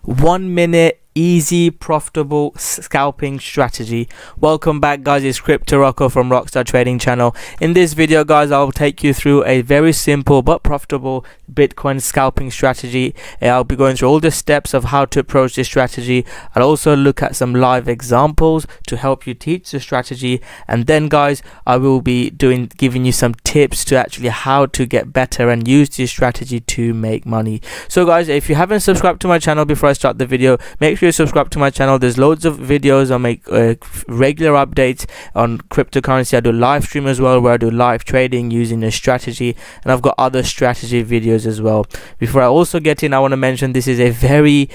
1 minute easy profitable scalping strategy. Welcome back, guys. It's Crypto Rocco from Rockstar Trading Channel. In this video, guys, I'll take you through a very simple but profitable Bitcoin scalping strategy. I'll be going through all the steps of how to approach this strategy. I'll also look at some live examples to help you teach the strategy, and then, guys, I will be giving you some tips to actually how to get better and use this strategy to make money. So, guys, if you haven't subscribed to my channel before I start the video, make sure you subscribe to my channel. There's loads of videos. I make regular updates on cryptocurrency. I do live stream as well, where I do live trading using a strategy, and I've got other strategy videos as well. Before I also get in, I want to mention this is a very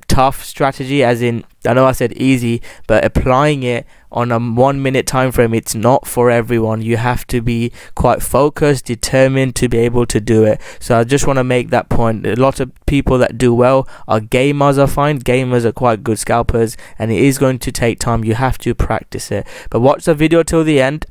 tough strategy, as in, I know I said easy, but applying it on a 1 minute time frame, it's not for everyone. You have to be quite focused, determined to be able to do it. So I just want to make that point. A lot of people that do well are gamers. I find gamers are quite good scalpers, and it is going to take time. You have to practice it. But watch the video till the end.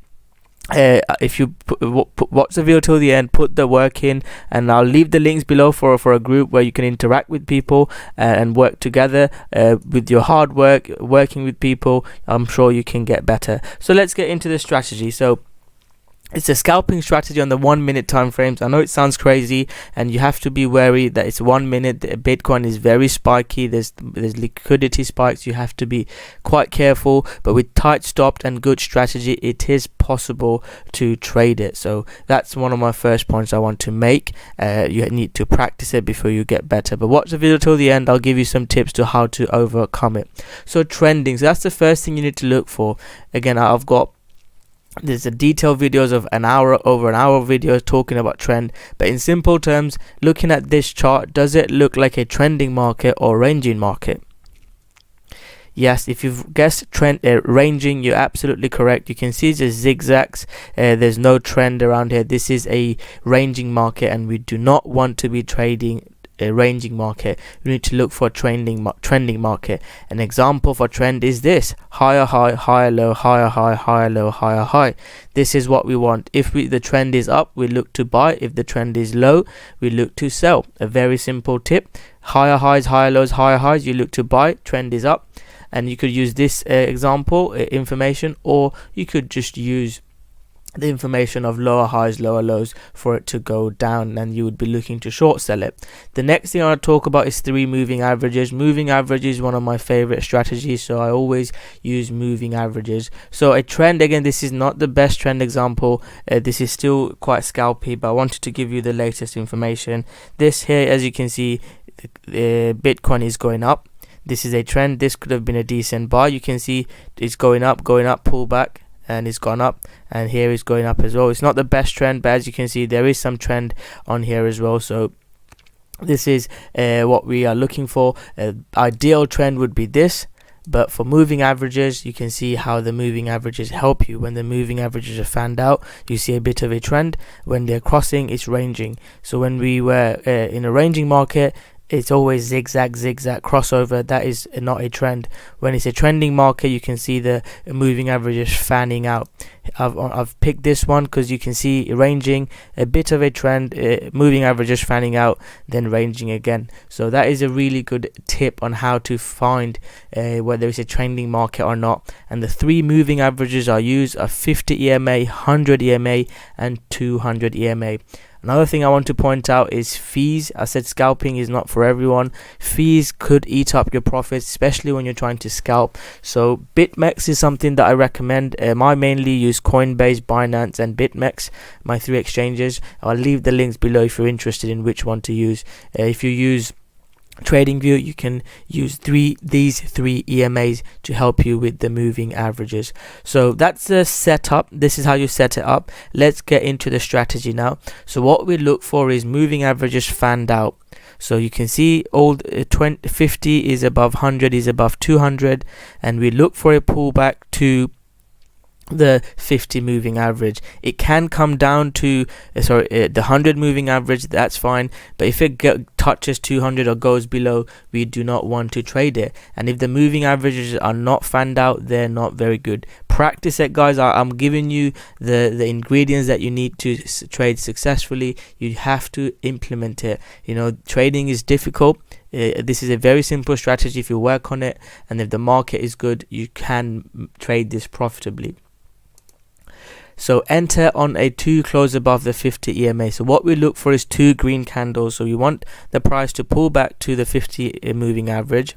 If you watch the video till the end, put the work in, and I'll leave the links below for a group where you can interact with people and work together. With your hard work, working with people, I'm sure you can get better. So let's get into the strategy. So it's a scalping strategy on the 1 minute time frames. I know it sounds crazy, and you have to be wary that it's 1 minute. Bitcoin is very spiky. There's liquidity spikes. You have to be quite careful, but with tight stopped and good strategy, it is possible to trade it. So that's one of my first points I want to make. You need to practice it before you get better. But watch the video till the end. I'll give you some tips to how to overcome it. So trending. So that's the first thing you need to look for. Again, there's a detailed videos of over an hour videos talking about trend, but in simple terms, looking at this chart, does it look like a trending market or ranging market? Yes, if you've guessed trend ranging, you're absolutely correct. You can see the zigzags. There's no trend around here. This is a ranging market, and we do not want to be trading a ranging market. We need to look for a trending market. An example for trend is this: higher high, higher low, higher high, higher low, higher high. This is what we want. If the trend is up, we look to buy. If the trend is low, we look to sell. A very simple tip: higher highs, higher lows, higher highs, you look to buy. Trend is up, and you could use this example information, or you could just use the information of lower highs, lower lows for it to go down, and you would be looking to short sell it. The next thing I want to talk about is 3 moving averages. Moving averages is one of my favorite strategies, so I always use moving averages. So a trend, again, this is not the best trend example. This is still quite scalpy, but I wanted to give you the latest information. This here, as you can see, Bitcoin is going up. This is a trend. This could have been a decent buy. You can see it's going up, pull back, and it's gone up, and here is going up as well. It's not the best trend, but as you can see, there is some trend on here as well. So this is what we are looking for. Ideal trend would be this, but for moving averages, you can see how the moving averages help you. When the moving averages are fanned out, you see a bit of a trend. When they're crossing, it's ranging. So when we were in a ranging market, it's always zigzag crossover. That is not a trend. When it's a trending market, you can see the moving averages fanning out. I've picked this one because you can see ranging, a bit of a trend, moving averages fanning out, then ranging again. So that is a really good tip on how to find whether it's a trending market or not. And the 3 moving averages I use are 50 EMA, 100 EMA, and 200 EMA. Another thing I want to point out is fees. I said scalping is not for everyone. Fees could eat up your profits, especially when you're trying to scalp. So BitMEX is something that I recommend. I mainly use Coinbase, Binance, and BitMEX, my 3 exchanges. I'll leave the links below if you're interested in which one to use. If you use TradingView, you can use these 3 EMAs to help you with the moving averages. So that's the setup. This is how you set it up. Let's get into the strategy now. So what we look for is moving averages fanned out. So you can see all 50 is above 100, is above 200, and we look for a pullback to the 50 moving average. It can come down to the 100 moving average, that's fine, but if it touches 200 or goes below, we do not want to trade it. And if the moving averages are not fanned out, they're not very good. Practice it, guys. I'm giving you the ingredients that you need to trade successfully. You have to implement it. You know, trading is difficult. This is a very simple strategy. If you work on it and if the market is good, you can trade this profitably. So enter on a 2 close above the 50 EMA. So what we look for is 2 green candles. So we want the price to pull back to the 50 moving average.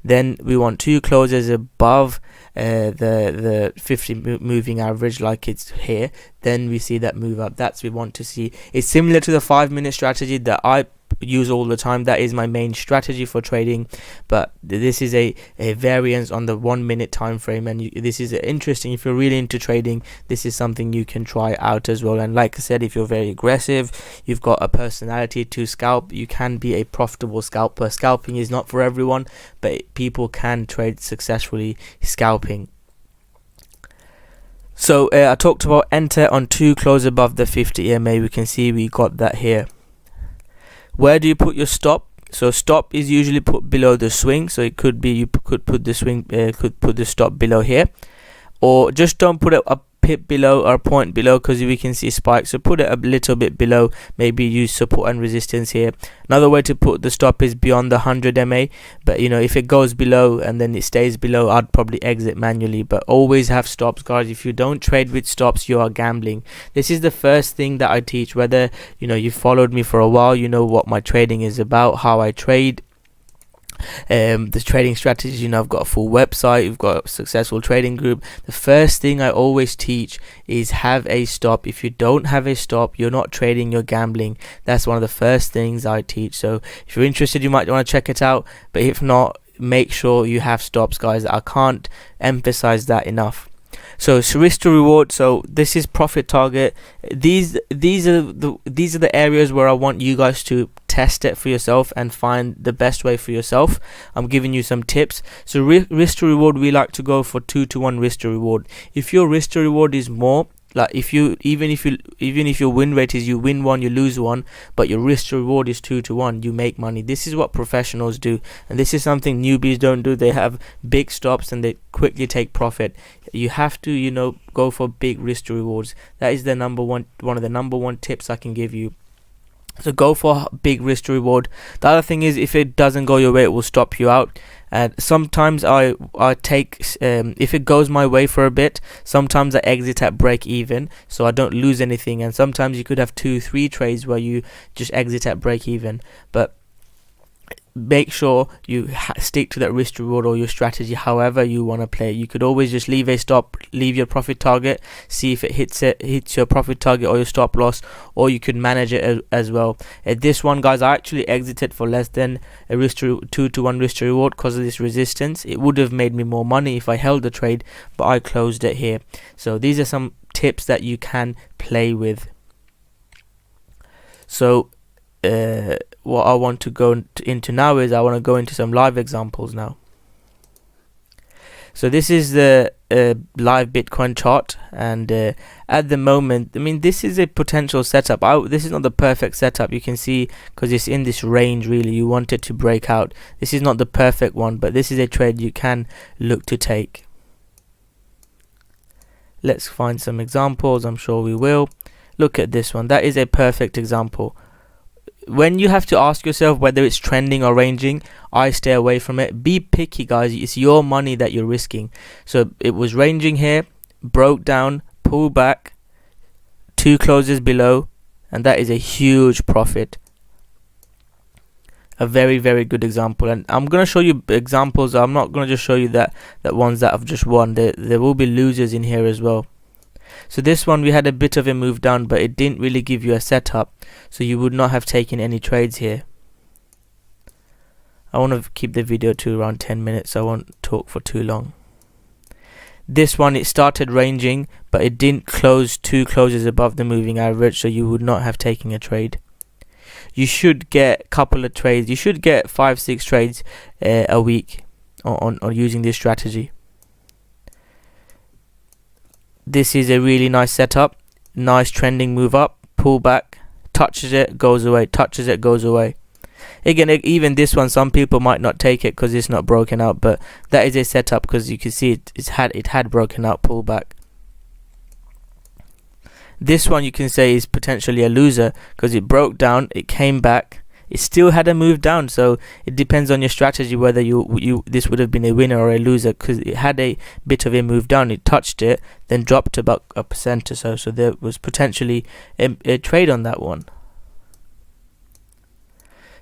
Then we want 2 closes above the 50 moving average, like it's here. Then we see that move up. That's what we want to see. It's similar to the 5-minute strategy that I use all the time. That is my main strategy for trading, but this is a variance on the 1-minute time frame, and this is interesting. If you're really into trading, this is something you can try out as well. And like I said, if you're very aggressive, you've got a personality to scalp, you can be a profitable scalper. Scalping is not for everyone, but people can trade successfully scalping. So I talked about enter on 2 close above the 50 EMA. We can see we got that here. Where do you put your stop? So stop is usually put below the swing. So it could be you could put the swing, could put the stop below here, or just don't put it a pip below or a point below, because we can see spikes. So put it a little bit below. Maybe use support and resistance here. Another way to put the stop is beyond the 100 MA. But if it goes below and then it stays below, I'd probably exit manually. But always have stops, guys. If you don't trade with stops, you are gambling. This is the first thing that I teach. Whether you've followed me for a while, you know what my trading is about, how I trade. The trading strategies, I've got a full website, we've got a successful trading group. The first thing I always teach is have a stop. If you don't have a stop, you're not trading, you're gambling. That's one of the first things I teach. So if you're interested, you might want to check it out, but if not, make sure you have stops, guys. I can't emphasize that enough. So risk to reward. So this is profit target. These are the areas where I want you guys to test it for yourself and find the best way for yourself. I'm giving you some tips. So risk to reward, we like to go for 2-to-1 risk to reward. If your risk to reward is more, like even if your win rate is you win 1, you lose 1, but your risk to reward is 2-to-1, you make money. This is what professionals do, and this is something newbies don't do. They have big stops and they quickly take profit. You have to go for big risk to rewards. That is the one of the number one tips I can give you. So go for big risk to reward. The other thing is, if it doesn't go your way, it will stop you out. And sometimes I take if it goes my way for a bit, sometimes I exit at break even, so I don't lose anything. And sometimes you could have 2-3 trades where you just exit at break even. But make sure you stick to that risk to reward or your strategy, however you want to play. You could always just leave a stop, leave your profit target, see if it hits your profit target or your stop loss, or you could manage it as well. At this one, guys, I actually exited for less than a 2-to-1 risk to reward because of this resistance. It would have made me more money if I held the trade, but I closed it here. So these are some tips that you can play with. So what I want to go into now is I want to go into some live examples now. So this is the live Bitcoin chart, and at the moment, this is a potential setup. This is not the perfect setup. You can see, because it's in this range, really you want it to break out. This is not the perfect one, but this is a trade you can look to take. Let's find some examples. I'm sure we will. Look at this one. That is a perfect example. When you have to ask yourself whether it's trending or ranging, I stay away from it. Be picky, guys. It's your money that you're risking. So it was ranging here, broke down, pulled back, 2 closes below, and that is a huge profit. A very, very good example. And I'm going to show you examples. I'm not going to just show you that ones that have just won. There will be losers in here as well. So this one, we had a bit of a move down, but it didn't really give you a setup, so you would not have taken any trades here. I want to keep the video to around 10 minutes, so I won't talk for too long. This one, it started ranging, but it didn't close 2 closes above the moving average, so you would not have taken a trade. You should get a couple of trades. You should get 5-6 trades a week on using this strategy. This is a really nice setup. Nice trending move up, pull back, touches it, goes away, touches it, goes away. Again, even this one, some people might not take it because it's not broken out, but that is a setup, because you can see it had broken out, pull back. This one you can say is potentially a loser because it broke down, it came back, it still had a move down. So it depends on your strategy whether you this would have been a winner or a loser, because it had a bit of a move down. It touched it, then dropped about 1% or so. So there was potentially a trade on that one.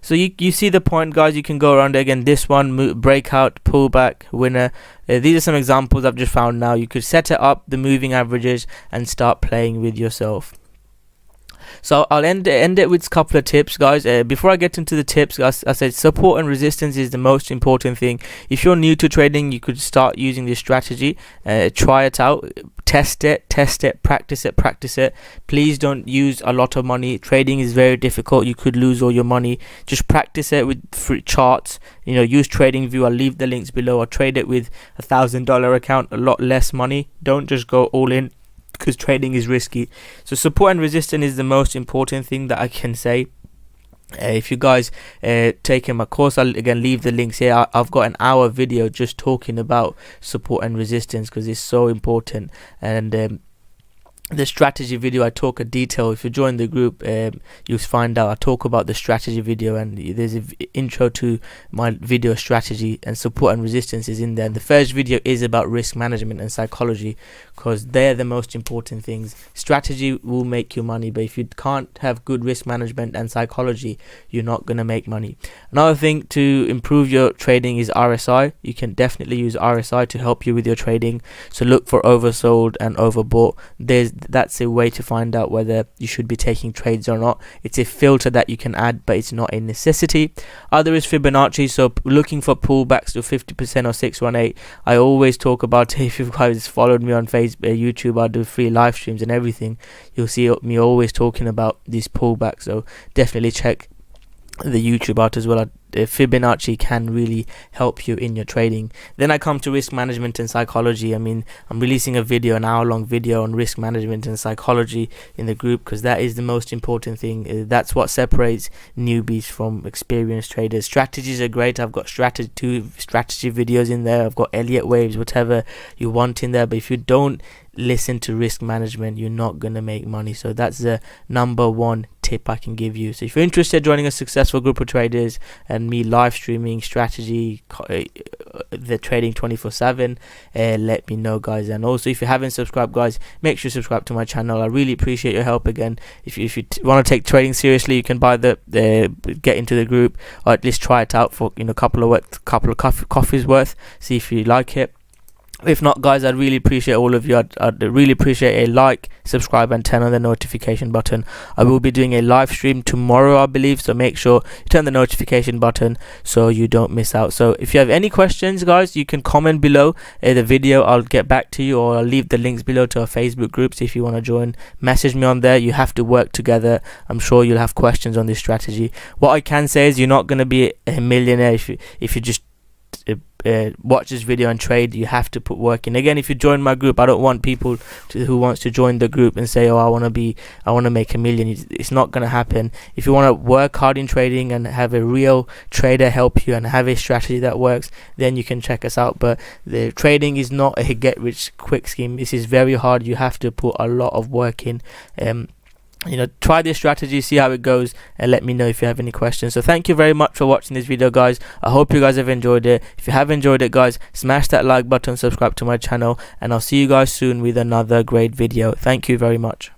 So you see the point, guys. You can go around it again. This one, breakout, pullback, winner. These are some examples I've just found now. You could set it up, the moving averages, and start playing with yourself. So I'll end it with a couple of tips, guys. Before I get into the tips, guys, I said support and resistance is the most important thing. If you're new to trading, you could start using this strategy. Try it out, test it, practice it. Please don't use a lot of money. Trading is very difficult. You could lose all your money. Just practice it with free charts. Use TradingView. I'll leave the links below. Or trade it with $1,000 account, a lot less money. Don't just go all in, because trading is risky. So support and resistance is the most important thing that I can say. If you guys taking my course, I'll again leave the links here. I've got an hour video just talking about support and resistance, because it's so important. And the strategy video, I talk a detail. If you join the group, you'll find out I talk about the strategy video, and there's an intro to my video strategy, and support and resistance is in there. And the first video is about risk management and psychology, because they're the most important things. Strategy will make you money, but if you can't have good risk management and psychology, you're not going to make money. Another thing to improve your trading is RSI. You can definitely use RSI to help you with your trading. So look for oversold and overbought. That's a way to find out whether you should be taking trades or not. It's a filter that you can add, but it's not a necessity. Other is Fibonacci. So looking for pullbacks to 50% or 618. I always talk about it. If you guys followed me on Facebook, YouTube, I do free live streams and everything. You'll see me always talking about these pullbacks. So definitely check the YouTube out as well. Fibonacci can really help you in your trading. Then I come to risk management and psychology. I mean, I'm releasing a video, an hour-long video on risk management and psychology in the group, because that is the most important thing. That's what separates newbies from experienced traders. Strategies are great. I've got strategy videos in there. I've got Elliott waves, whatever you want in there. But if you don't listen to risk management, you're not going to make money. So that's the number one tip I can give you. So if you're interested in joining a successful group of traders and me live streaming strategy, the trading 24/7, let me know, guys. And also, if you haven't subscribed, guys, make sure you subscribe to my channel. I really appreciate your help. Again, if you want to take trading seriously, you can buy get into the group, or at least try it out for a couple of coffees worth. See if you like it. If not, guys, I'd really appreciate all of you. I'd really appreciate a like, subscribe, and turn on the notification button. I will be doing a live stream tomorrow, I believe, so make sure you turn the notification button so you don't miss out. So if you have any questions, guys, you can comment below the video. I'll get back to you, or I'll leave the links below to our Facebook groups. If you want to join, message me on there. You have to work together. I'm sure you'll have questions on this strategy. What I can say is you're not going to be a millionaire if you just watch this video and trade. You have to put work in. Again, if you join my group, I don't want people who wants to join the group and say, oh, I want to make $1 million. It's not going to happen. If you want to work hard in trading and have a real trader help you and have a strategy that works, then you can check us out. But the trading is not a get rich quick scheme. This is very hard. You have to put a lot of work in. Try this strategy, see how it goes, and let me know if you have any questions. So thank you very much for watching this video, guys. I hope you guys have enjoyed it. If you have enjoyed it, guys, smash that like button, subscribe to my channel, and I'll see you guys soon with another great video. Thank you very much.